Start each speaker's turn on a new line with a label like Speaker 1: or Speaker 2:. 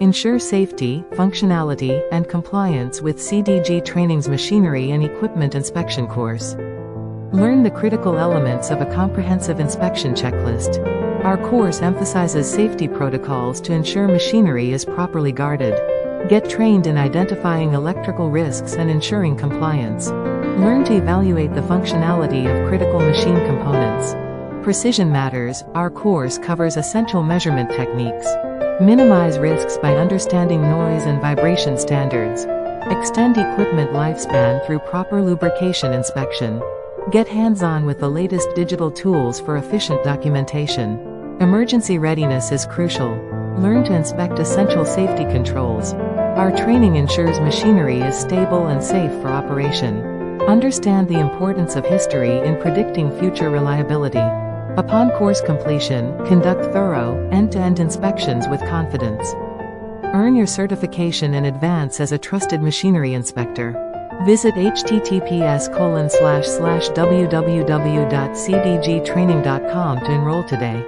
Speaker 1: Ensure safety, functionality, and compliance with CDG Training's Machinery and Equipment Inspection course. Learn the critical elements of a comprehensive inspection checklist. Our course emphasizes safety protocols to ensure machinery is properly guarded. Get trained in identifying electrical risks and ensuring compliance. Learn to evaluate the functionality of critical machine components. Precision matters. Our course covers essential measurement techniques. Minimize risks by understanding noise and vibration standards. Extend equipment lifespan through proper lubrication inspection. Get hands-on with the latest digital tools for efficient documentation. Emergency readiness is crucial. Learn to inspect essential safety controls. Our training ensures machinery is stable and safe for operation. Understand the importance of history in predicting future reliability. Upon course completion, conduct thorough, end-to-end inspections with confidence. Earn your certification and advance as a trusted machinery inspector. Visit https://www.cdgtraining.com to enroll today.